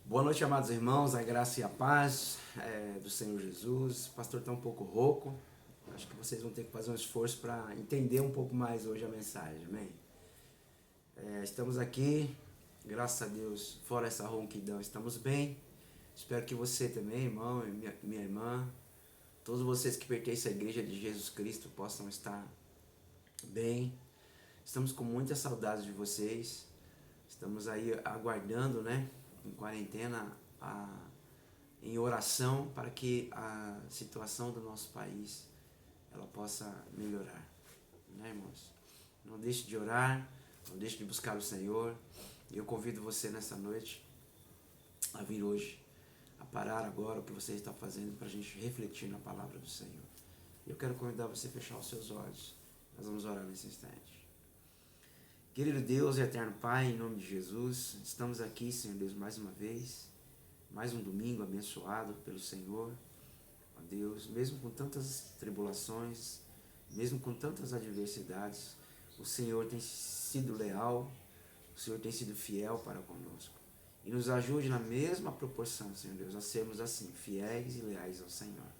Boa noite, amados irmãos, a graça e a paz do Senhor Jesus. O pastor está um pouco rouco, acho que vocês vão ter que fazer um esforço para entender um pouco mais hoje a mensagem, amém? Estamos aqui, graças a Deus, fora essa ronquidão, estamos bem. Espero que você também, irmão e minha irmã, todos vocês que pertencem à Igreja de Jesus Cristo possam estar bem. Estamos com muita saudade de vocês, estamos aí aguardando, né? Em quarentena, em oração para que a situação do nosso país ela possa melhorar, né, irmãos? Não deixe de orar, não deixe de buscar o Senhor. Eu convido você nessa noite a vir hoje, a parar agora o que você está fazendo para a gente refletir na palavra do Senhor. Eu quero convidar você a fechar os seus olhos. Nós vamos orar nesse instante. Querido Deus e eterno Pai, em nome de Jesus, estamos aqui, Senhor Deus, mais uma vez, mais um domingo abençoado pelo Senhor, ó Deus, mesmo com tantas tribulações, mesmo com tantas adversidades, o Senhor tem sido leal, o Senhor tem sido fiel para conosco. E nos ajude na mesma proporção, Senhor Deus, a sermos assim, fiéis e leais ao Senhor.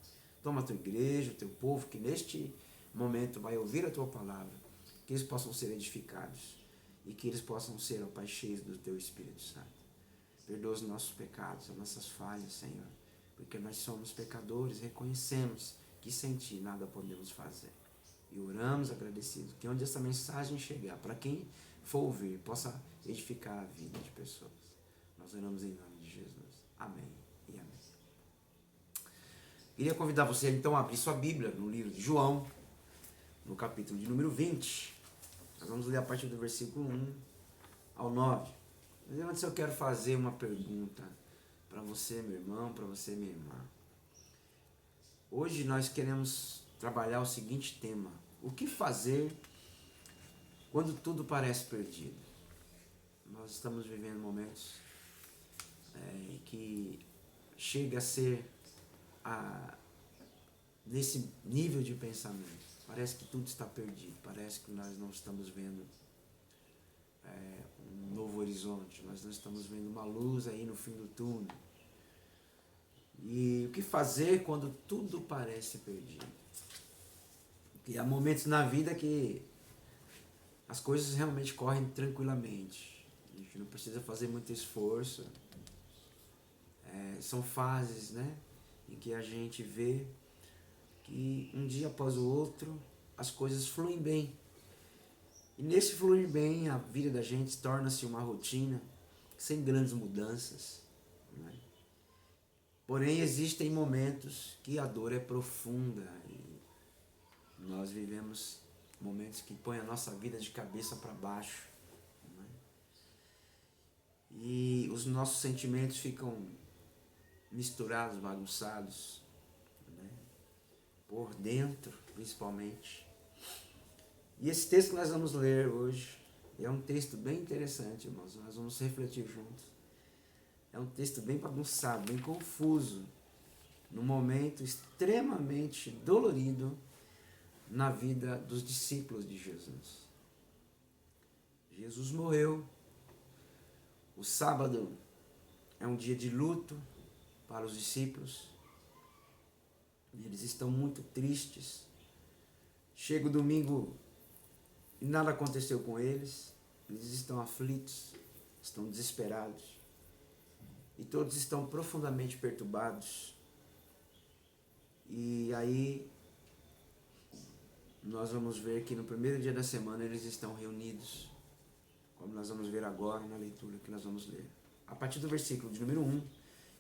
Toma a tua igreja, o teu povo, que neste momento vai ouvir a tua palavra, que eles possam ser edificados e que eles possam ser, ó Pai, cheios do teu Espírito Santo. Perdoa os nossos pecados, as nossas falhas, Senhor, porque nós somos pecadores, reconhecemos que sem Ti nada podemos fazer. E oramos agradecidos que onde essa mensagem chegar, para quem for ouvir, possa edificar a vida de pessoas. Nós oramos em nome de Jesus. Amém e amém. Queria convidar você então a abrir sua Bíblia no livro de João, no capítulo de número 20. Nós vamos ler a partir do versículo 1 ao 9. Mas antes eu quero fazer uma pergunta para você, meu irmão, para você, minha irmã. Hoje nós queremos trabalhar o seguinte tema: o que fazer quando tudo parece perdido? Nós estamos vivendo momentos que chega a ser nesse nível de pensamento. Parece que tudo está perdido, parece que nós não estamos vendo um novo horizonte, nós não estamos vendo uma luz aí no fim do túnel. E o que fazer quando tudo parece perdido? Porque há momentos na vida que as coisas realmente correm tranquilamente, a gente não precisa fazer muito esforço. São fases, né, em que a gente vê que um dia após o outro as coisas fluem bem. E nesse fluir bem, a vida da gente torna-se uma rotina sem grandes mudanças, né? Porém, existem momentos que a dor é profunda e nós vivemos momentos que põem a nossa vida de cabeça para baixo, né? E os nossos sentimentos ficam misturados, bagunçados, né? Por dentro, principalmente. E esse texto que nós vamos ler hoje é um texto bem interessante, irmãos. Nós vamos refletir juntos. É um texto bem bagunçado, bem confuso, num momento extremamente dolorido na vida dos discípulos de Jesus. Jesus morreu. O sábado é um dia de luto para os discípulos. Eles estão muito tristes. Chega o domingo e nada aconteceu com eles. Eles estão aflitos, estão desesperados. E todos estão profundamente perturbados. E aí nós vamos ver que no primeiro dia da semana eles estão reunidos, como nós vamos ver agora na leitura que nós vamos ler. A partir do versículo de número 1,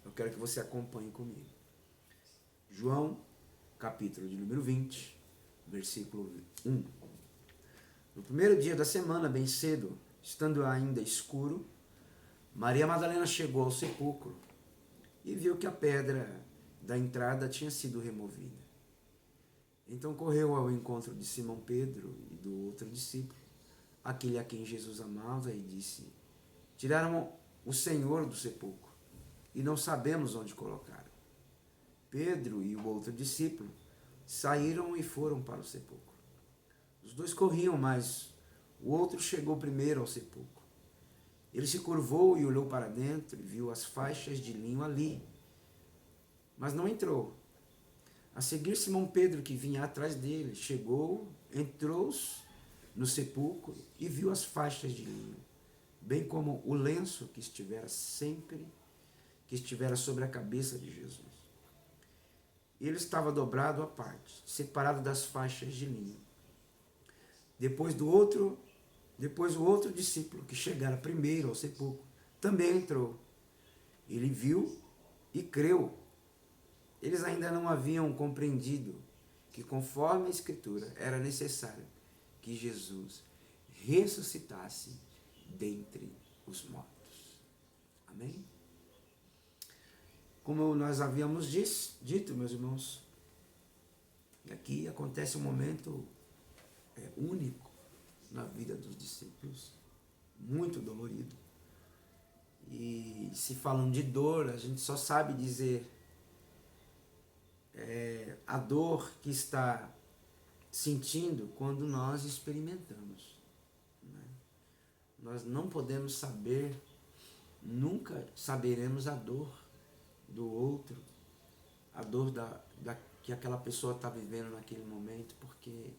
eu quero que você acompanhe comigo. João, capítulo de número 20, versículo 1. No primeiro dia da semana, bem cedo, estando ainda escuro, Maria Madalena chegou ao sepulcro e viu que a pedra da entrada tinha sido removida. Então correu ao encontro de Simão Pedro e do outro discípulo, aquele a quem Jesus amava, e disse: tiraram o Senhor do sepulcro e não sabemos onde colocaram. Pedro e o outro discípulo saíram e foram para o sepulcro. Os dois corriam, mas o outro chegou primeiro ao sepulcro. Ele se curvou e olhou para dentro e viu as faixas de linho ali, mas não entrou. A seguir, Simão Pedro, que vinha atrás dele, chegou, entrou no sepulcro e viu as faixas de linho, bem como o lenço que estivera sobre a cabeça de Jesus. Ele estava dobrado à parte, separado das faixas de linho. Depois o outro discípulo, que chegara primeiro ao sepulcro, também entrou. Ele viu e creu. Eles ainda não haviam compreendido que, conforme a Escritura, era necessário que Jesus ressuscitasse dentre os mortos. Amém? Como nós havíamos dito, meus irmãos, aqui acontece um momento único na vida dos discípulos, muito dolorido. E se falando de dor, a gente só sabe dizer a dor que está sentindo quando nós experimentamos. Né? Nós não podemos saber, nunca saberemos a dor do outro, a dor que aquela pessoa está vivendo naquele momento, porque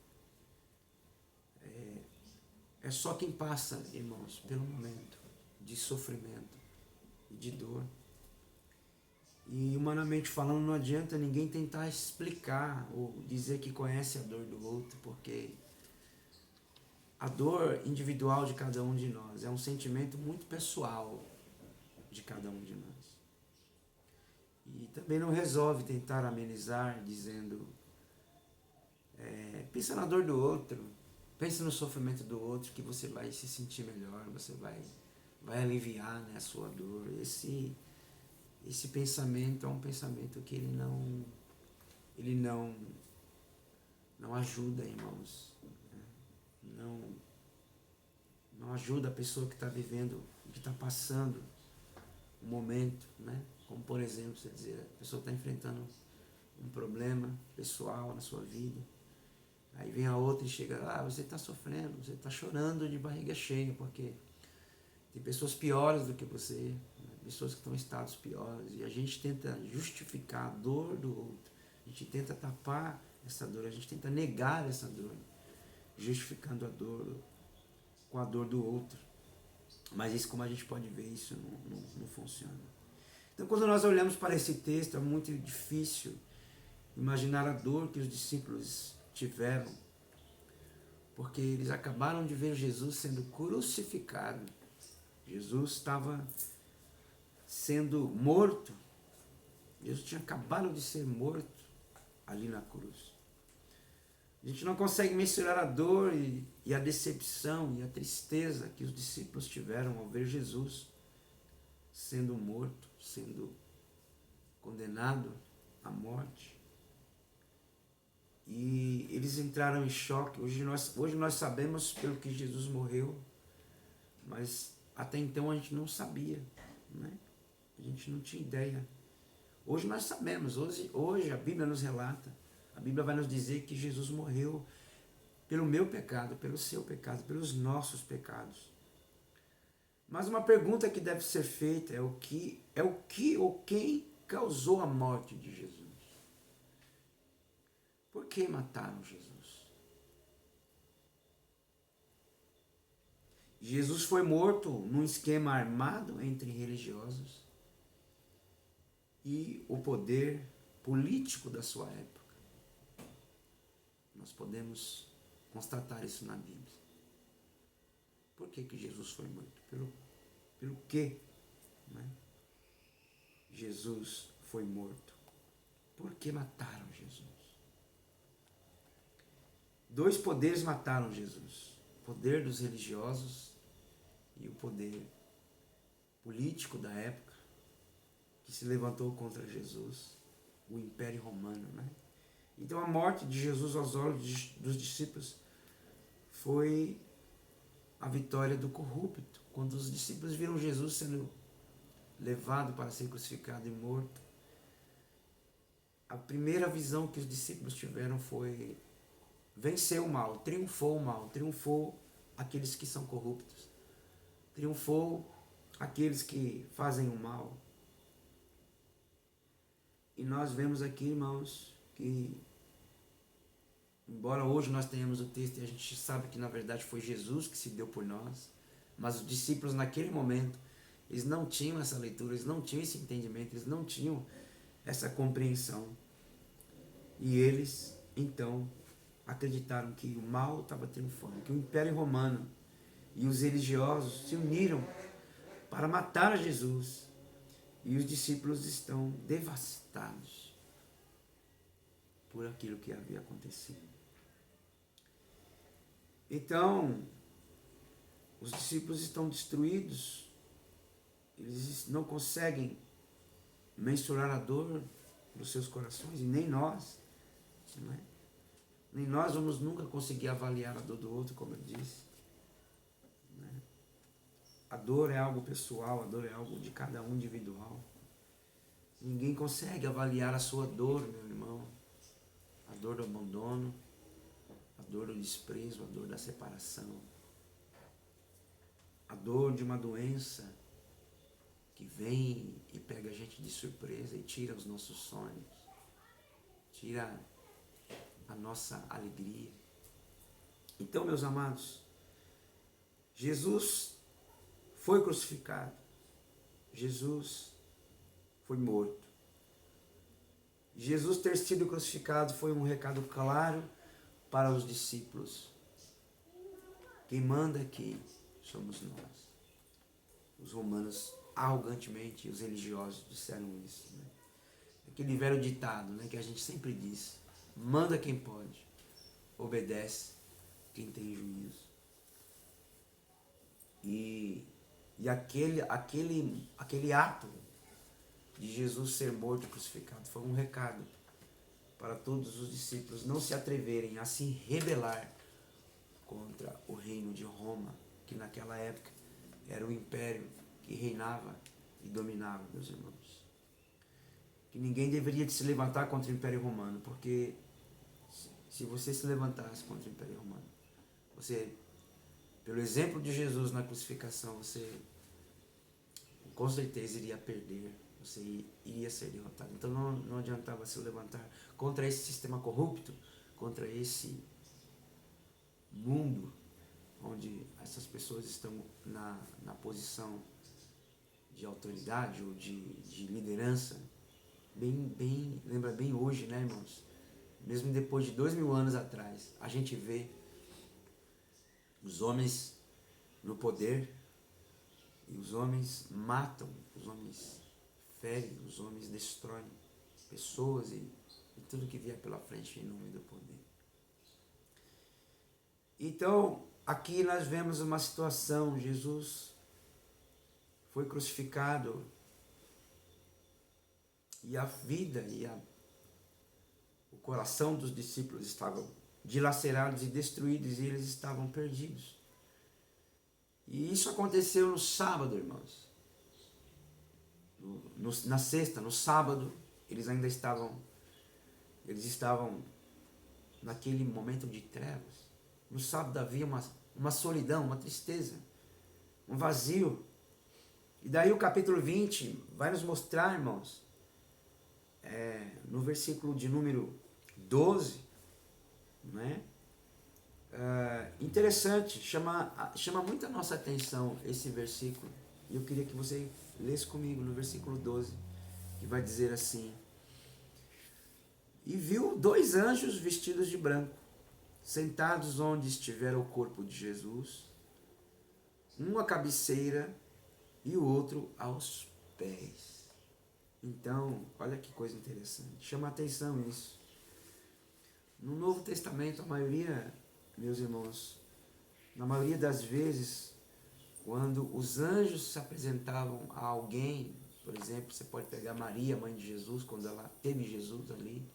é só quem passa, irmãos, pelo momento de sofrimento e de dor. E humanamente falando, não adianta ninguém tentar explicar ou dizer que conhece a dor do outro, porque a dor individual de cada um de nós é um sentimento muito pessoal de cada um de nós. E também não resolve tentar amenizar dizendo, pensa na dor do outro, pensa no sofrimento do outro, que você vai se sentir melhor, você vai aliviar, né, a sua dor. Esse pensamento é um pensamento que ele não ajuda, irmãos. Não ajuda a pessoa que está vivendo, que está passando um momento, né? Como por exemplo, você dizer, a pessoa está enfrentando um problema pessoal na sua vida. Aí vem a outra e chega, você está sofrendo, você está chorando de barriga cheia, porque tem pessoas piores do que você, pessoas que estão em estados piores, e a gente tenta justificar a dor do outro, a gente tenta tapar essa dor, a gente tenta negar essa dor, justificando a dor com a dor do outro. Mas isso, como a gente pode ver, isso não funciona. Então, quando nós olhamos para esse texto, é muito difícil imaginar a dor que os discípulos tiveram, porque eles acabaram de ver Jesus sendo crucificado. Jesus estava sendo morto. Jesus tinha acabado de ser morto ali na cruz. A gente não consegue mensurar a dor e a decepção e a tristeza que os discípulos tiveram ao ver Jesus sendo morto, sendo condenado à morte. E eles entraram em choque. Hoje nós sabemos pelo que Jesus morreu, mas até então a gente não sabia, né? A gente não tinha ideia. Hoje nós sabemos, hoje a Bíblia nos relata, a Bíblia vai nos dizer que Jesus morreu pelo meu pecado, pelo seu pecado, pelos nossos pecados. Mas uma pergunta que deve ser feita é o que ou quem causou a morte de Jesus? Por que mataram Jesus? Jesus foi morto num esquema armado entre religiosos e o poder político da sua época. Nós podemos constatar isso na Bíblia. Por que Jesus foi morto? Pelo quê? Né? Jesus foi morto. Por que mataram Jesus? Dois poderes mataram Jesus. O poder dos religiosos e o poder político da época, que se levantou contra Jesus, o Império Romano, né? Então a morte de Jesus aos olhos dos discípulos foi a vitória do corrupto. Quando os discípulos viram Jesus sendo levado para ser crucificado e morto, a primeira visão que os discípulos tiveram foi vencer o mal, triunfou aqueles que são corruptos, triunfou aqueles que fazem o mal. E nós vemos aqui, irmãos, que embora hoje nós tenhamos o texto e a gente sabe que na verdade foi Jesus que se deu por nós, mas os discípulos naquele momento, eles não tinham essa leitura, eles não tinham esse entendimento, eles não tinham essa compreensão. E eles, então, acreditaram que o mal estava triunfando, que o Império Romano e os religiosos se uniram para matar Jesus. E os discípulos estão devastados por aquilo que havia acontecido. Então, os discípulos estão destruídos, eles não conseguem mensurar a dor dos seus corações, e nem nós, não é? Nem nós vamos nunca conseguir avaliar a dor do outro, como eu disse. Não é? A dor é algo pessoal, a dor é algo de cada um individual. Ninguém consegue avaliar a sua dor, meu irmão. A dor do abandono, a dor do desprezo, a dor da separação, a dor de uma doença que vem e pega a gente de surpresa e tira os nossos sonhos, tira a nossa alegria. Então, meus amados, Jesus foi crucificado, Jesus foi morto. Jesus ter sido crucificado foi um recado claro para os discípulos. Quem manda aqui somos nós. Os romanos arrogantemente, os religiosos disseram isso. Né? Aquele velho ditado, né, que a gente sempre diz: manda quem pode, obedece quem tem juízo. E aquele ato de Jesus ser morto e crucificado foi um recado para todos os discípulos não se atreverem a se rebelar contra o reino de Roma, que naquela época era o império que reinava e dominava, meus irmãos. Que ninguém deveria se levantar contra o Império Romano, porque se você se levantasse contra o Império Romano, você, pelo exemplo de Jesus na crucificação, você com certeza iria perder, você iria ser derrotado. Então não adiantava se levantar contra esse sistema corrupto, contra esse mundo onde essas pessoas estão na posição de autoridade ou de liderança. Lembra bem hoje, né, irmãos? Mesmo depois de 2000 anos atrás, a gente vê os homens no poder e os homens matam, os homens ferem, os homens destroem pessoas e tudo que vier pela frente em nome do poder. Então, aqui nós vemos uma situação, Jesus foi crucificado e a vida e o coração dos discípulos estavam dilacerados e destruídos e eles estavam perdidos. E isso aconteceu no sábado, irmãos. Na sexta, no sábado, eles estavam naquele momento de trevas. No sábado havia uma solidão, uma tristeza, um vazio. E daí o capítulo 20 vai nos mostrar, irmãos, no versículo de número 12, né? Interessante, chama muito a nossa atenção esse versículo. E eu queria que você lesse comigo no versículo 12, que vai dizer assim: e viu 2 anjos vestidos de branco, sentados onde estivera o corpo de Jesus, um à cabeceira e o outro aos pés. Então, olha que coisa interessante, chama a atenção isso. No Novo Testamento, a maioria, meus irmãos, na maioria das vezes, quando os anjos se apresentavam a alguém, por exemplo, você pode pegar Maria, mãe de Jesus, quando ela teve Jesus ali,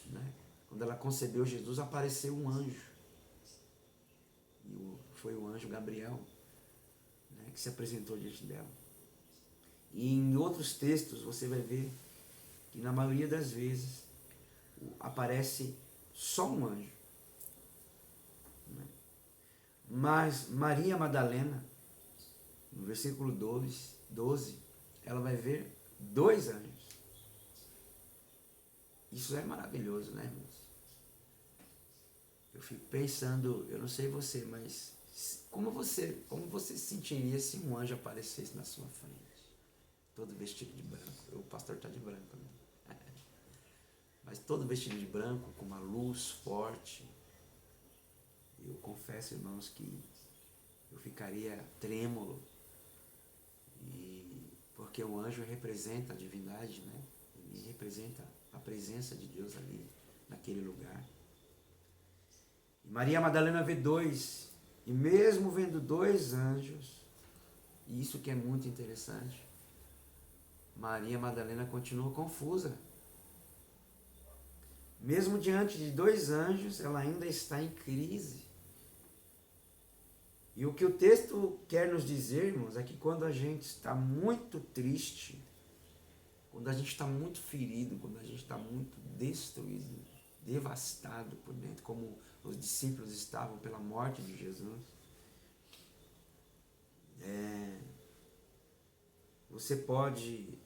né? Quando ela concebeu Jesus, apareceu um anjo. E foi o anjo Gabriel, né, que se apresentou diante dela. E em outros textos você vai ver que na maioria das vezes aparece só um anjo. Né? Mas Maria Madalena, no versículo 12, ela vai ver 2 anjos. Isso é maravilhoso, né, irmãos? Eu fico pensando, eu não sei você, mas como você se sentiria se um anjo aparecesse na sua frente? Todo vestido de branco. O pastor está de branco, né? Mas todo vestido de branco, com uma luz forte. Eu confesso, irmãos, que eu ficaria trêmulo. Porque o anjo representa a divindade, né? Ele representa a presença de Deus ali, naquele lugar. E Maria Madalena vê 2, e mesmo vendo 2 anjos, e isso que é muito interessante, Maria Madalena continua confusa. Mesmo diante de 2 anjos, ela ainda está em crise. E o que o texto quer nos dizer, irmãos, é que quando a gente está muito triste, quando a gente está muito ferido, quando a gente está muito destruído, devastado por dentro, como os discípulos estavam pela morte de Jesus, você pode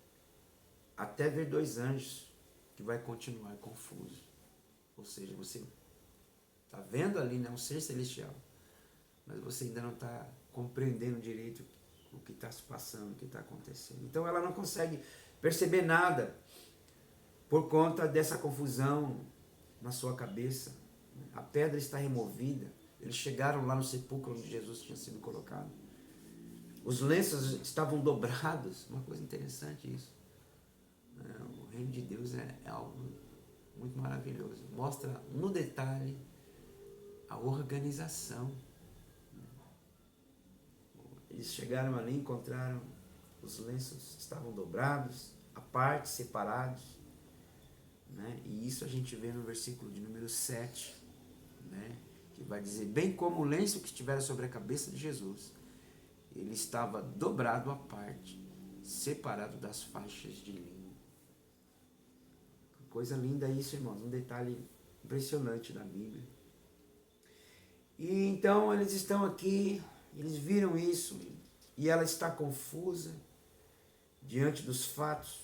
até ver 2 anjos que vai continuar confuso. Ou seja, você está vendo ali, né, um ser celestial, mas você ainda não está compreendendo direito o que está se passando, o que está acontecendo. Então ela não consegue perceber nada por conta dessa confusão na sua cabeça. A pedra está removida. Eles chegaram lá no sepulcro onde Jesus tinha sido colocado. Os lenços estavam dobrados. Uma coisa interessante isso. O reino de Deus é algo muito maravilhoso. Mostra no detalhe a organização. Eles chegaram ali, encontraram os lenços estavam dobrados, à parte, separados, né? E isso a gente vê no versículo de número 7, né? Que vai dizer, bem como o lenço que estivera sobre a cabeça de Jesus, ele estava dobrado à parte, separado das faixas de linho. Coisa linda isso, irmãos, um detalhe impressionante da Bíblia. E então eles estão aqui, eles viram isso, e ela está confusa diante dos fatos,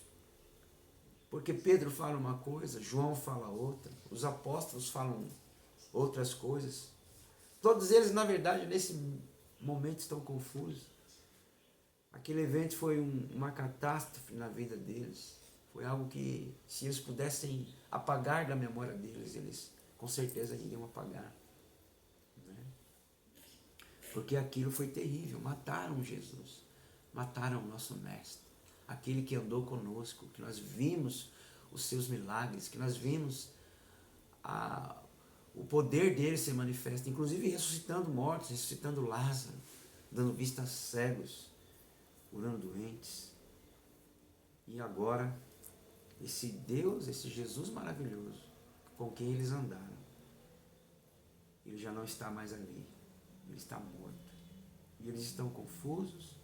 porque Pedro fala uma coisa, João fala outra, os apóstolos falam outras coisas. Todos eles, na verdade, nesse momento estão confusos. Aquele evento foi uma catástrofe na vida deles. Foi algo que, se eles pudessem apagar da memória deles, eles com certeza iriam apagar. Né? Porque aquilo foi terrível. Mataram Jesus. Mataram o nosso mestre. Aquele que andou conosco, que nós vimos os seus milagres, que nós vimos o poder dele se manifesta, inclusive ressuscitando mortos, ressuscitando Lázaro, dando vista a cegos, curando doentes. E agora, esse Deus, esse Jesus maravilhoso, com quem eles andaram, ele já não está mais ali, ele está morto. E eles estão confusos.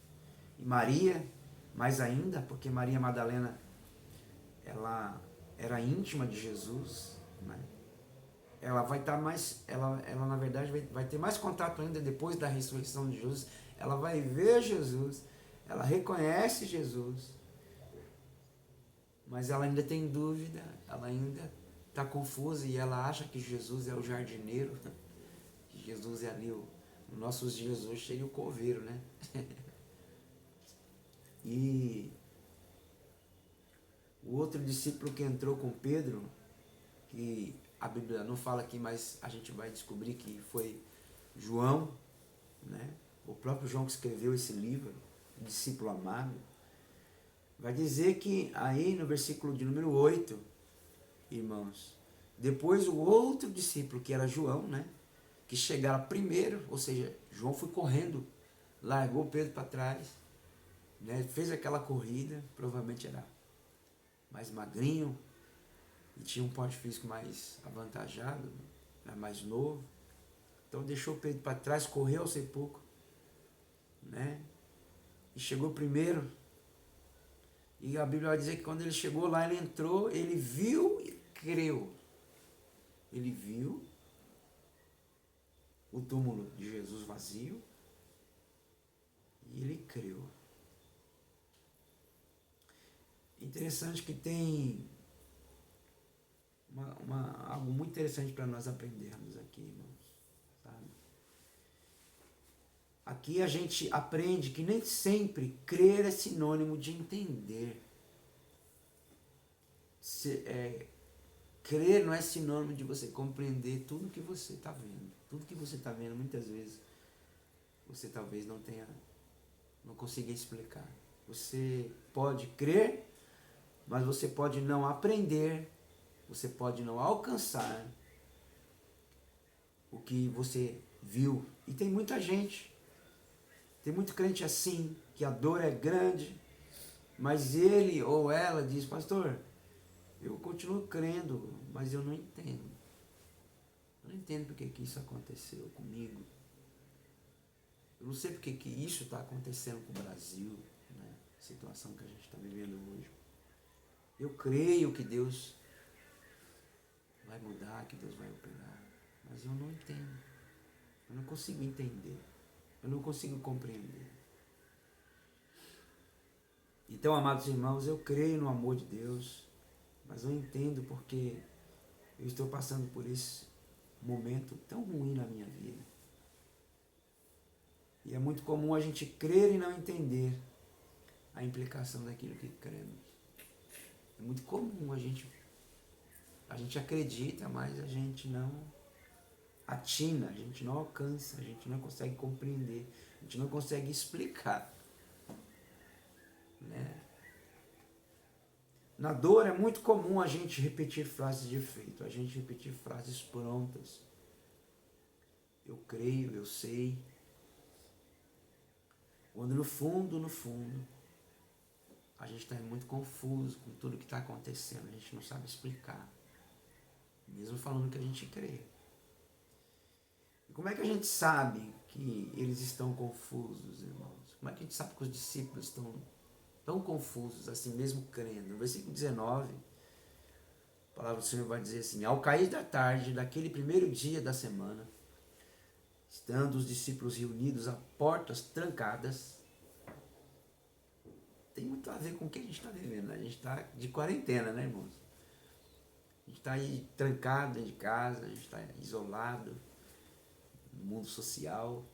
E Maria, mais ainda, porque Maria Madalena, ela era íntima de Jesus, né? Ela vai estar mais, ela na verdade vai ter mais contato ainda depois da ressurreição de Jesus. Ela vai ver Jesus, ela reconhece Jesus, mas ela ainda tem dúvida, ela ainda está confusa e ela acha que Jesus é o jardineiro, que Jesus é ali, nos nossos dias hoje seria o coveiro, né? E o outro discípulo que entrou com Pedro, que a Bíblia não fala aqui, mas a gente vai descobrir que foi João, né? O próprio João que escreveu esse livro, o discípulo amado, vai dizer que aí no versículo de número 8, irmãos, depois o outro discípulo, que era João, né? Que chegara primeiro, ou seja, João foi correndo, largou Pedro para trás, né? Fez aquela corrida, provavelmente era mais magrinho, e tinha um porte físico mais avantajado, era mais novo. Então deixou Pedro para trás, correu ao sepulcro, né? E chegou primeiro. E a Bíblia vai dizer que quando ele chegou lá, ele entrou, ele viu e creu. Ele viu o túmulo de Jesus vazio. E ele creu. Interessante que tem algo muito interessante para nós aprendermos aqui, irmãos. Sabe? Aqui a gente aprende que nem sempre crer é sinônimo de entender. Crer não é sinônimo de você compreender tudo que você está vendo. Tudo que você está vendo, muitas vezes, você talvez não consiga explicar. Você pode crer, mas você pode não aprender, você pode não alcançar o que você viu. E tem muita gente, tem muito crente assim, que a dor é grande, mas ele ou ela diz, pastor, eu continuo crendo, mas eu não entendo. Eu não entendo porque que isso aconteceu comigo. Eu não sei porque que isso está acontecendo com o Brasil, né? A situação que a gente está vivendo hoje. Eu creio que Deus vai mudar, que Deus vai operar, mas eu não entendo. Eu não consigo entender. Eu não consigo compreender. Então, amados irmãos, eu creio no amor de Deus, mas eu entendo porque eu estou passando por esse momento tão ruim na minha vida. E é muito comum a gente crer e não entender a implicação daquilo que cremos. É muito comum a gente acredita, mas a gente não atina, a gente não alcança, a gente não consegue compreender, a gente não consegue explicar. Né? Na dor é muito comum a gente repetir frases de efeito, a gente repetir frases prontas. Eu creio, eu sei. Quando no fundo, a gente está muito confuso com tudo que está acontecendo, a gente não sabe explicar. Mesmo falando que a gente crê. E como é que a gente sabe que eles estão confusos, irmãos? Como é que a gente sabe que os discípulos estão tão confusos, assim mesmo crendo? No versículo 19, a palavra do Senhor vai dizer assim, ao cair da tarde, daquele primeiro dia da semana, estando os discípulos reunidos a portas trancadas, tem muito a ver com o que a gente está vivendo, né? A gente está de quarentena, né, irmãos? A gente está aí trancado dentro de casa, a gente está isolado no mundo social.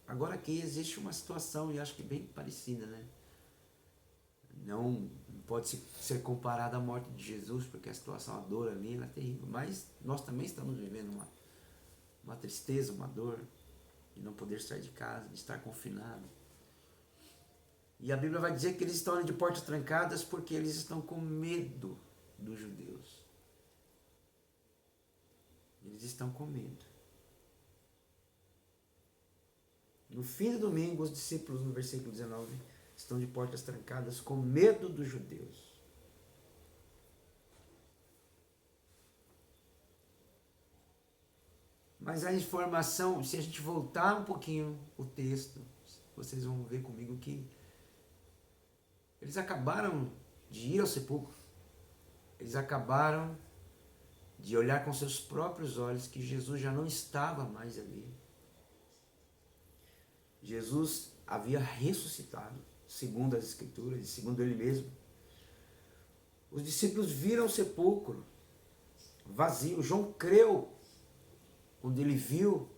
Agora aqui existe uma situação, e acho que bem parecida, né? Não pode ser comparada à morte de Jesus, porque a situação, a dor ali é terrível. Mas nós também estamos vivendo uma tristeza, uma dor, de não poder sair de casa, de estar confinado. E a Bíblia vai dizer que eles estão de portas trancadas porque eles estão com medo dos judeus. Eles estão com medo. No fim do domingo, os discípulos, no versículo 19, estão de portas trancadas com medo dos judeus. Mas a informação, se a gente voltar um pouquinho o texto, vocês vão ver comigo que eles acabaram de ir ao sepulcro. Eles acabaram de olhar com seus próprios olhos que Jesus já não estava mais ali. Jesus havia ressuscitado, segundo as Escrituras e segundo ele mesmo. Os discípulos viram o sepulcro vazio. João creu quando ele viu.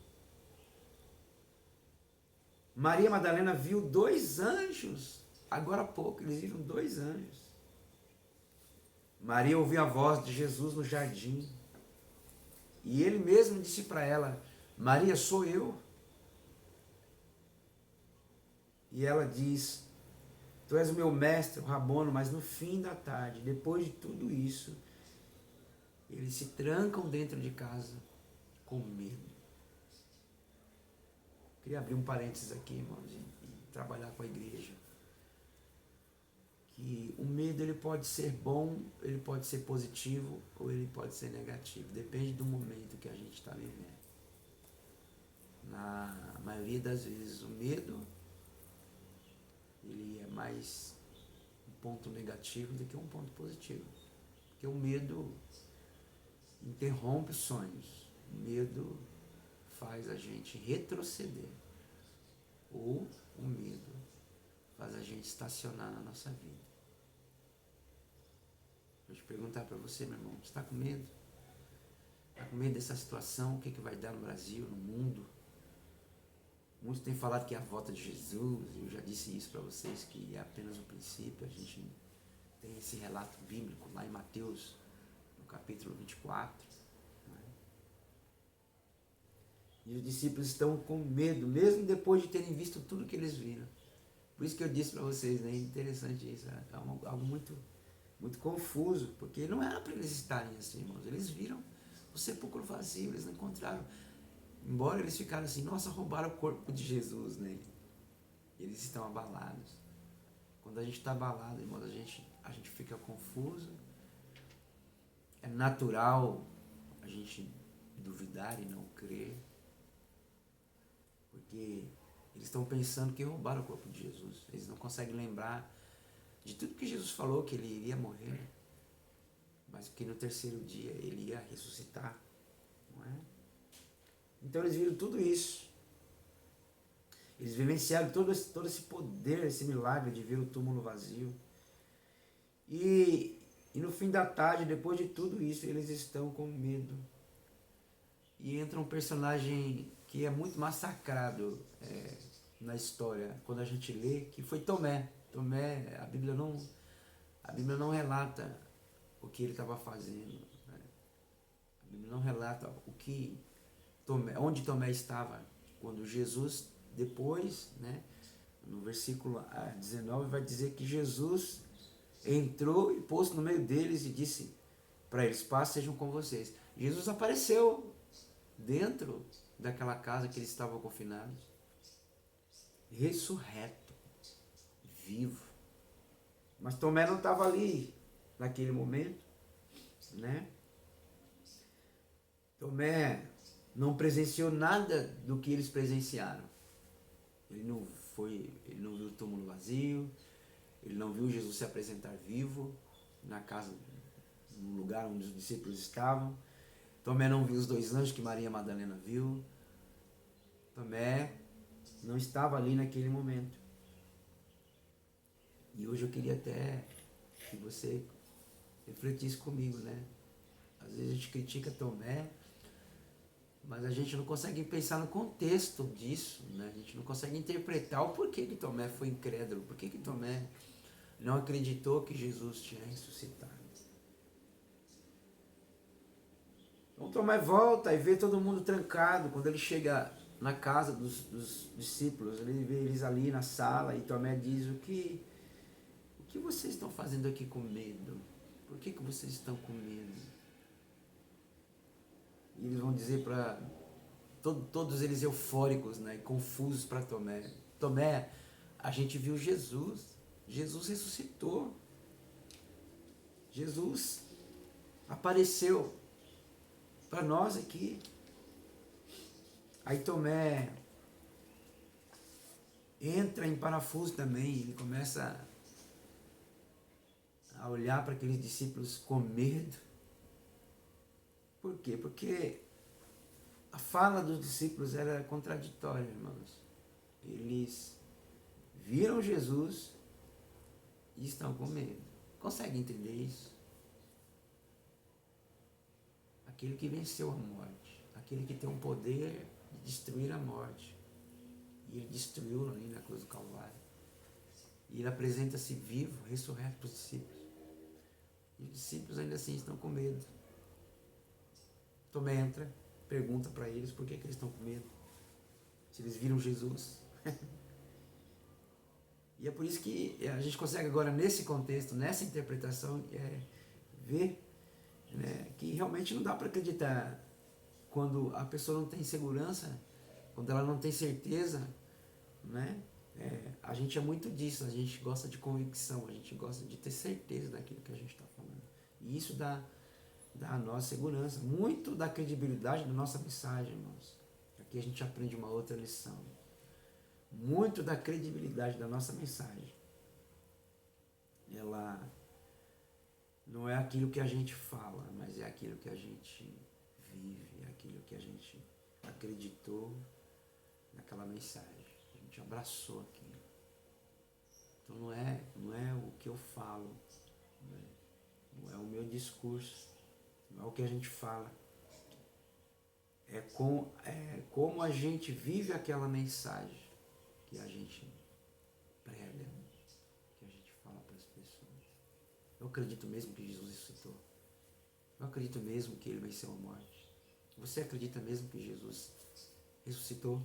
Maria Madalena viu 2 anjos. Agora há pouco, eles viram 2 anjos. Maria ouviu a voz de Jesus no jardim. E ele mesmo disse para ela, Maria, sou eu. E ela diz, tu és o meu mestre, o Rabono, mas no fim da tarde, depois de tudo isso, eles se trancam dentro de casa com medo. Queria abrir um parênteses aqui, irmãos, e trabalhar com a igreja. Que o medo ele pode ser bom, ele pode ser positivo ou ele pode ser negativo. Depende do momento que a gente está vivendo. Na maioria das vezes o medo ele é mais um ponto negativo do que um ponto positivo. Porque o medo interrompe sonhos. O medo faz a gente retroceder. Ou o medo faz a gente estacionar na nossa vida. Vou te perguntar para você, meu irmão, você está com medo? Está com medo dessa situação? O que vai dar no Brasil, no mundo? Muitos têm falado que é a volta de Jesus, eu já disse isso para vocês, que é apenas o princípio. A gente tem esse relato bíblico lá em Mateus, no capítulo 24. Né? E os discípulos estão com medo, mesmo depois de terem visto tudo que eles viram. Por isso que eu disse para vocês, né? Interessante isso, é algo muito, muito confuso, porque não era para eles estarem assim, irmãos. Eles viram o sepulcro vazio, eles não encontraram. Embora eles ficaram assim, nossa, roubaram o corpo de Jesus, né? Eles estão abalados. Quando a gente está abalado, irmãos, a gente fica confuso. É natural a gente duvidar e não crer. Porque eles estão pensando que roubaram o corpo de Jesus. Eles não conseguem lembrar de tudo que Jesus falou, que ele iria morrer, mas que no terceiro dia ele ia ressuscitar. Não é? Então eles viram tudo isso. Eles vivenciaram todo esse poder, esse milagre de ver o túmulo vazio. E no fim da tarde, depois de tudo isso, eles estão com medo. E entra um personagem que é muito massacrado na história, quando a gente lê, que foi Tomé. Tomé, a Bíblia não relata o que ele estava fazendo. Né? A Bíblia não relata onde Tomé estava quando Jesus, depois, né, no versículo 19, vai dizer que Jesus entrou e pôs no meio deles e disse para eles: paz sejam com vocês. Jesus apareceu dentro daquela casa que eles estavam confinados, ressurreto, vivo. Mas Tomé não estava ali naquele momento, né? Tomé não presenciou nada do que eles presenciaram. Ele não viu o túmulo vazio, ele não viu Jesus se apresentar vivo na casa, no lugar onde os discípulos estavam. Tomé não viu os 2 anjos que Maria Madalena viu. Tomé não estava ali naquele momento. E hoje eu queria até que você refletisse comigo, né? Às vezes a gente critica Tomé, mas a gente não consegue pensar no contexto disso, né? A gente não consegue interpretar o porquê que Tomé foi incrédulo, por que Tomé não acreditou que Jesus tinha ressuscitado. Então Tomé volta e vê todo mundo trancado. Quando ele chega na casa dos discípulos, ele vê eles ali na sala e Tomé diz: o que vocês estão fazendo aqui com medo? Por que vocês estão com medo? E eles vão dizer para todos eles eufóricos, né, e confusos para Tomé: Tomé, a gente viu Jesus. Jesus ressuscitou. Jesus apareceu para nós aqui. Aí Tomé entra em parafuso também. Ele começa a olhar para aqueles discípulos com medo. Por quê? Porque a fala dos discípulos era contraditória, irmãos. Eles viram Jesus e estão com medo. Consegue entender isso? Aquele que venceu a morte, aquele que tem o poder de destruir a morte. E ele destruiu ali na cruz do Calvário. E ele apresenta-se vivo, ressurreto para os discípulos. E os discípulos ainda assim estão com medo. Tomé entra, pergunta para eles por que eles estão com medo. Se eles viram Jesus. E é por isso que a gente consegue agora, nesse contexto, nessa interpretação, ver, né, que realmente não dá para acreditar quando a pessoa não tem segurança, quando ela não tem certeza, né? A gente é muito disso, a gente gosta de convicção, a gente gosta de ter certeza daquilo que a gente está falando. E isso dá a nossa segurança, muito da credibilidade da nossa mensagem, irmãos. Aqui a gente aprende uma outra lição. Muito da credibilidade da nossa mensagem, ela não é aquilo que a gente fala, mas é aquilo que a gente vive, é aquilo que a gente acreditou naquela mensagem, a gente abraçou aquilo. Então não é o que eu falo, né? Não é o meu discurso, não é o que a gente fala. É como a gente vive aquela mensagem que a gente prega, que a gente fala para as pessoas. Eu acredito mesmo que Jesus ressuscitou. Eu acredito mesmo que ele venceu a morte. Você acredita mesmo que Jesus ressuscitou?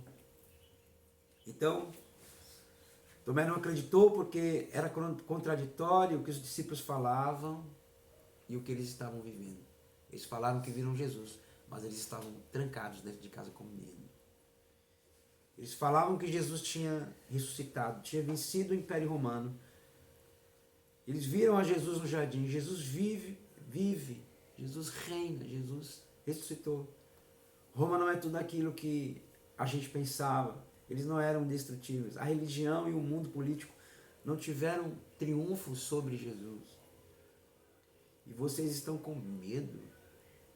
Então, Tomé não acreditou porque era contraditório o que os discípulos falavam e o que eles estavam vivendo. Eles falaram que viram Jesus, mas eles estavam trancados dentro de casa com medo. Eles falavam que Jesus tinha ressuscitado, tinha vencido o Império Romano. Eles viram a Jesus no jardim. Jesus vive, Jesus reina, Jesus ressuscitou. Roma não é tudo aquilo que a gente pensava. Eles não eram indestrutíveis. A religião e o mundo político não tiveram triunfo sobre Jesus. E vocês estão com medo?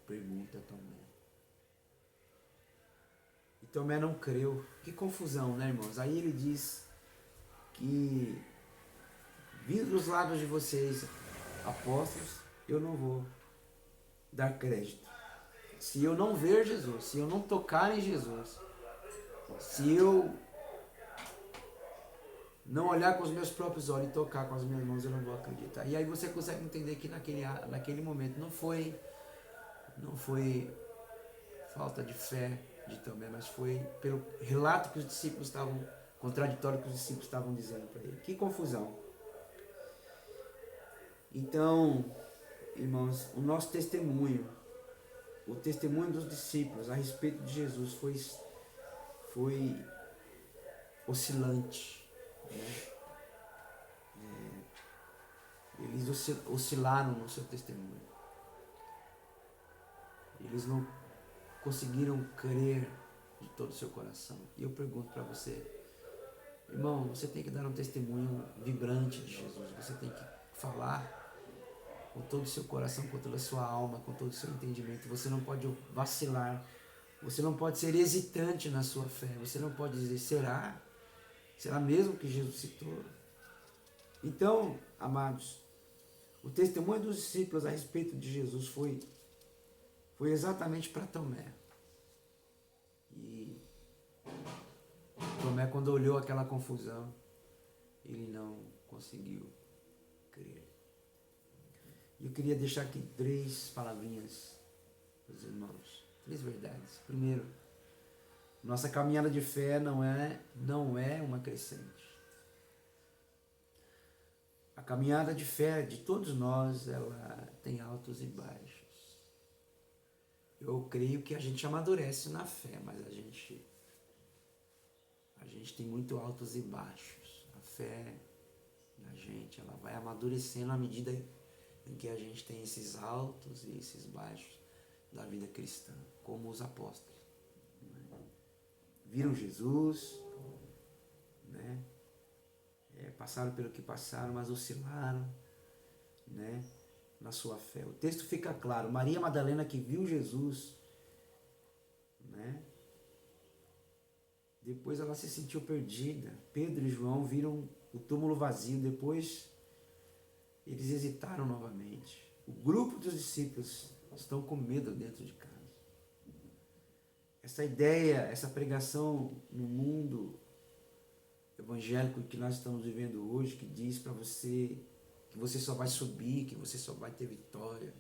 Pergunta Tomé. E Tomé não creu. Que confusão, né, irmãos? Aí ele diz que, vindo dos lábios de vocês, apóstolos, eu não vou dar crédito. Se eu não ver Jesus, se eu não tocar em Jesus, se eu não olhar com os meus próprios olhos e tocar com as minhas mãos, eu não vou acreditar. E aí você consegue entender que naquele momento não foi falta de fé de Tomé, mas foi pelo relato que os discípulos estavam, contraditório que os discípulos estavam dizendo para ele. Que confusão. Então, irmãos, o nosso testemunho, o testemunho dos discípulos a respeito de Jesus foi oscilante, né? Eles oscilaram no seu testemunho. Eles não conseguiram crer de todo o seu coração. E eu pergunto para você, irmão, você tem que dar um testemunho vibrante de Jesus. Você tem que falar com todo o seu coração, com toda a sua alma, com todo o seu entendimento. Você não pode vacilar. Você não pode ser hesitante na sua fé. Você não pode dizer, será? Será mesmo que Jesus citou? Então, amados, o testemunho dos discípulos a respeito de Jesus foi exatamente para Tomé. E Tomé, quando olhou aquela confusão, ele não conseguiu crer. E eu queria deixar aqui 3 palavrinhas para os irmãos, 3 verdades. Primeiro, nossa caminhada de fé não é uma crescente. A caminhada de fé de todos nós, ela tem altos e baixos. Eu creio que a gente amadurece na fé, mas a gente tem muito altos e baixos. A fé da gente, ela vai amadurecendo à medida em que a gente tem esses altos e esses baixos da vida cristã, como os apóstolos. Viram Jesus, né? Passaram pelo que passaram, mas oscilaram, né, na sua fé. O texto fica claro, Maria Madalena que viu Jesus, né, depois ela se sentiu perdida. Pedro e João viram o túmulo vazio, depois eles hesitaram novamente. O grupo dos discípulos estão com medo dentro de casa. Essa ideia, essa pregação no mundo evangélico que nós estamos vivendo hoje, que diz para você que você só vai subir, que você só vai ter vitória,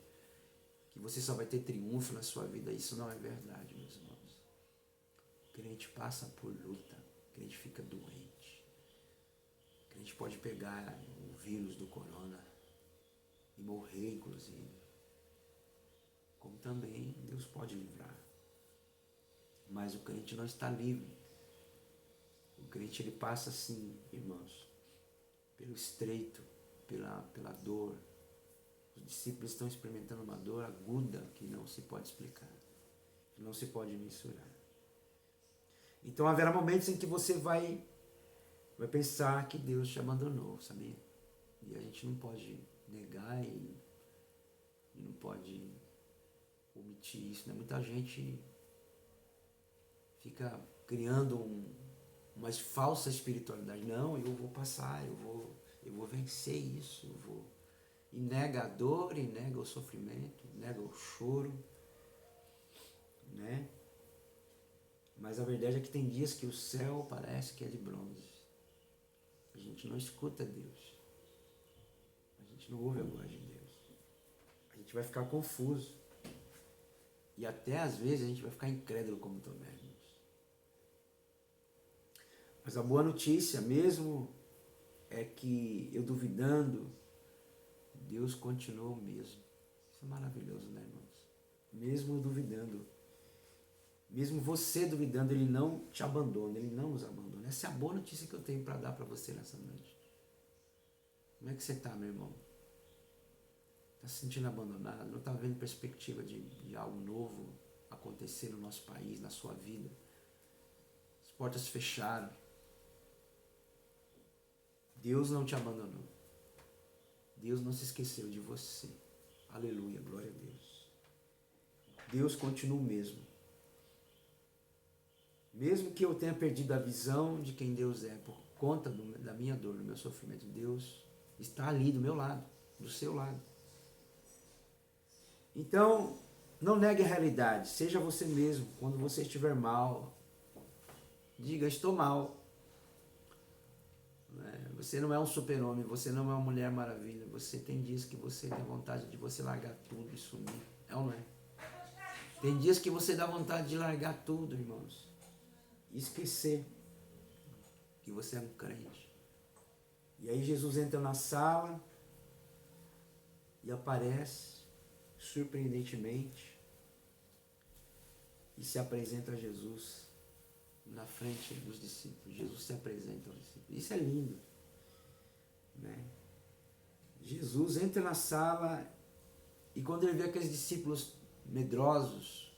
que você só vai ter triunfo na sua vida, isso não é verdade, meus irmãos. O crente passa por luta, o crente fica doente, o crente pode pegar o vírus do corona e morrer, inclusive, como também Deus pode livrar. Mas o crente não está livre. O crente, ele passa assim, irmãos, pelo estreito, pela dor. Os discípulos estão experimentando uma dor aguda que não se pode explicar, que não se pode mensurar. Então haverá momentos em que você vai pensar que Deus te abandonou, sabia? E a gente não pode negar e não pode omitir isso, né? Muita gente fica criando uma falsa espiritualidade. Não, eu vou passar, eu eu vou vencer isso, eu vou. E nega a dor, e nega o sofrimento, nega o choro, né? Mas a verdade é que tem dias que o céu parece que é de bronze. A gente não escuta Deus. A gente não ouve a voz de Deus. A gente vai ficar confuso. E até às vezes a gente vai ficar incrédulo como Tomé, irmãos. Mas a boa notícia mesmo é que eu duvidando, Deus continua o mesmo. Isso é maravilhoso, né, irmãos? Mesmo duvidando, mesmo você duvidando, Ele não te abandona, Ele não nos abandona. Essa é a boa notícia que eu tenho para dar para você nessa noite. Como é que você está, meu irmão? Está se sentindo abandonado? Não está vendo perspectiva de algo novo acontecer no nosso país, na sua vida? As portas fecharam. Deus não te abandonou. Deus não se esqueceu de você. Aleluia, glória a Deus. Deus continua o mesmo. Mesmo que eu tenha perdido a visão de quem Deus é por conta da minha dor, do meu sofrimento, Deus está ali do meu lado, do seu lado. Então, não negue a realidade. Seja você mesmo. Quando você estiver mal, diga, estou mal. Você não é um super-homem, você não é uma mulher maravilha. Você tem dias que você tem vontade de você largar tudo e sumir. É ou não é? Tem dias que você dá vontade de largar tudo, irmãos. E esquecer que você é um crente. E aí Jesus entra na sala e aparece, surpreendentemente, e se apresenta a Jesus na frente dos discípulos. Jesus se apresenta aos discípulos. Isso é lindo, né? Jesus entra na sala e quando ele vê aqueles discípulos medrosos,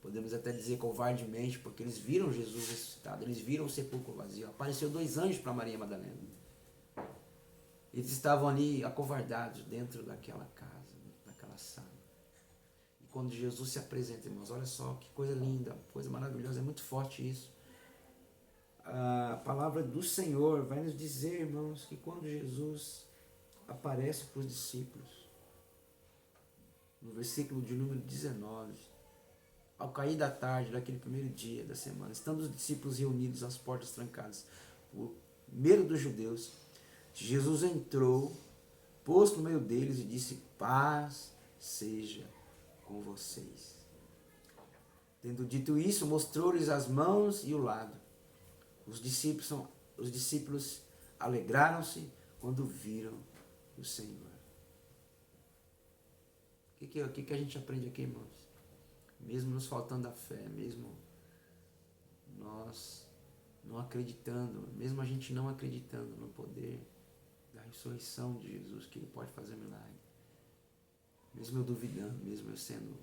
podemos até dizer covardemente, porque eles viram Jesus ressuscitado, eles viram o sepulcro vazio. Apareceu 2 anjos para Maria Madalena. Eles estavam ali acovardados dentro daquela casa, daquela sala. E quando Jesus se apresenta, irmãos, olha só que coisa linda, coisa maravilhosa, é muito forte isso. A palavra do Senhor vai nos dizer, irmãos, que quando Jesus aparece para os discípulos, no versículo de número 19, ao cair da tarde daquele primeiro dia da semana, estando os discípulos reunidos às portas trancadas, o medo dos judeus, Jesus entrou, pôs no meio deles e disse, paz seja com vocês. Tendo dito isso, mostrou-lhes as mãos e o lado. Os discípulos alegraram-se quando viram o Senhor. O que a gente aprende aqui, irmãos? Mesmo nos faltando a fé, mesmo nós não acreditando, mesmo a gente não acreditando no poder da ressurreição de Jesus, que Ele pode fazer milagre, mesmo eu duvidando, mesmo eu sendo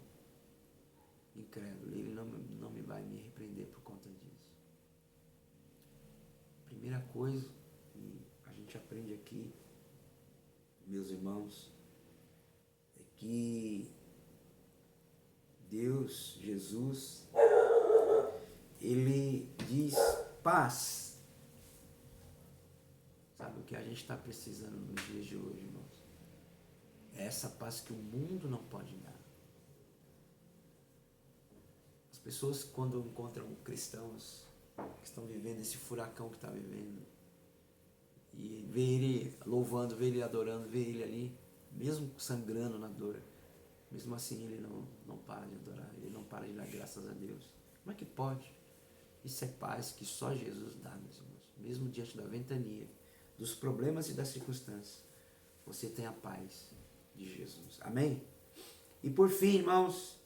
incrédulo, Ele não me vai me repreender por conta disso. Primeira coisa que a gente aprende aqui, meus irmãos, é que Deus, Jesus, Ele diz paz. Sabe o que a gente está precisando nos dias de hoje, irmãos? É essa paz que o mundo não pode dar. As pessoas, quando encontram cristãos que estão vivendo esse furacão que está vivendo, e vê ele louvando, vê ele adorando, vê ele ali, mesmo sangrando na dor, mesmo assim ele não para de adorar, ele não para de dar graças a Deus. Como é que pode? Isso é paz que só Jesus dá, meus irmãos. Mesmo diante da ventania, dos problemas e das circunstâncias, você tem a paz de Jesus. Amém? E por fim, irmãos,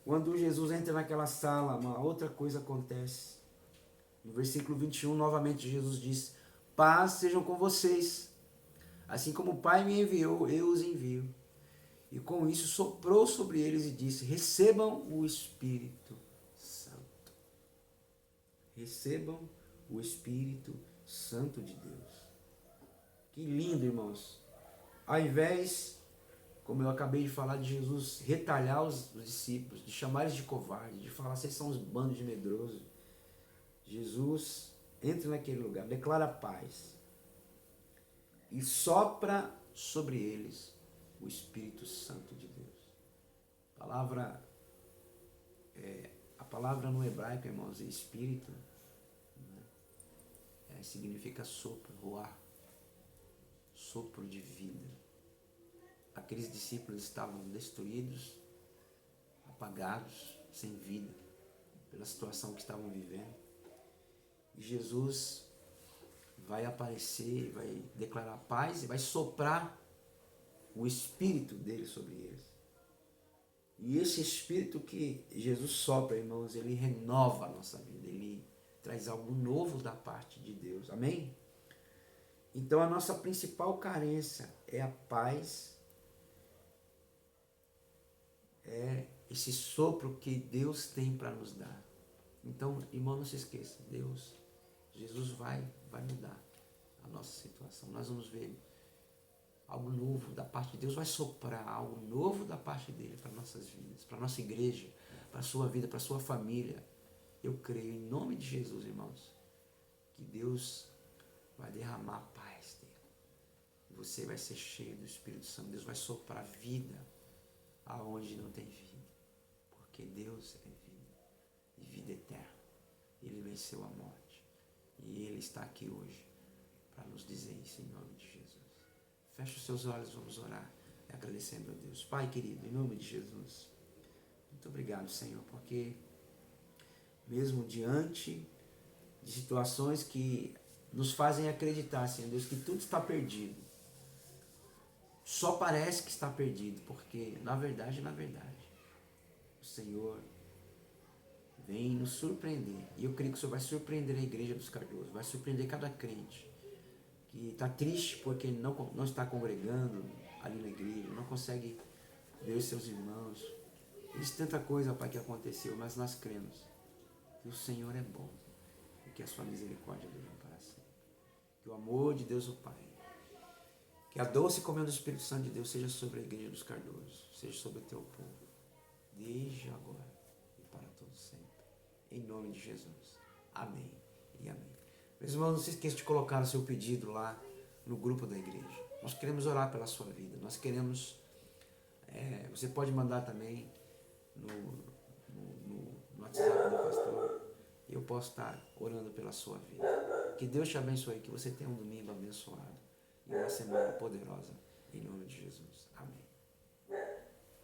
quando Jesus entra naquela sala, uma outra coisa acontece. No versículo 21, novamente Jesus diz, paz sejam com vocês. Assim como o Pai me enviou, eu os envio. E com isso soprou sobre eles e disse, recebam o Espírito Santo. Recebam o Espírito Santo de Deus. Que lindo, irmãos. Ao invés, como eu acabei de falar, de Jesus retalhar os discípulos, de chamar eles de covarde, de falar, vocês são uns bandos de medrosos. Jesus entra naquele lugar, declara paz. e sopra sobre eles o Espírito Santo de Deus. A palavra no hebraico, irmãos, é espírito, significa sopro, ruar, sopro de vida. Aqueles discípulos estavam destruídos, apagados, sem vida, pela situação que estavam vivendo. E Jesus vai aparecer, vai declarar paz e vai soprar o Espírito dele sobre eles. E esse Espírito que Jesus sopra, irmãos, ele renova a nossa vida, ele traz algo novo da parte de Deus. Amém? Então a nossa principal carência é a paz, é esse sopro que Deus tem para nos dar. Então, irmão, não se esqueça, Jesus vai mudar a nossa situação. Nós vamos ver algo novo da parte de Deus, vai soprar algo novo da parte dele para nossas vidas, para nossa igreja, para a sua vida, para a sua família. Eu creio em nome de Jesus, irmãos, que Deus vai derramar a paz dele. Você vai ser cheio do Espírito Santo. Deus vai soprar vida aonde não tem vida. Porque Deus é vida e vida eterna. Ele venceu a morte. E Ele está aqui hoje para nos dizer isso em nome de Jesus. Feche os seus olhos, vamos orar, agradecendo a Deus. Pai querido, em nome de Jesus, muito obrigado, Senhor, porque mesmo diante de situações que nos fazem acreditar, Senhor Deus, que tudo está perdido, só parece que está perdido, porque na verdade, o Senhor vem nos surpreender. E eu creio que o Senhor vai surpreender a igreja dos Cardoso, vai surpreender cada crente que está triste porque não está congregando ali na igreja, não consegue ver os seus irmãos. Existe tanta coisa, Pai, que aconteceu, mas nós cremos que o Senhor é bom e que a sua misericórdia dura para sempre. Que o amor de Deus o Pai, que a doce comunhão do Espírito Santo de Deus seja sobre a igreja dos Cardoso, seja sobre o teu povo, desde agora e para todo sempre. Em nome de Jesus. Amém e amém. Meus irmãos, não se esqueça de colocar o seu pedido lá no grupo da igreja. Nós queremos orar pela sua vida. Nós queremos... você pode mandar também no WhatsApp do pastor. Eu posso estar orando pela sua vida. Que Deus te abençoe. Que você tenha um domingo abençoado e uma semana poderosa. Em nome de Jesus. Amém.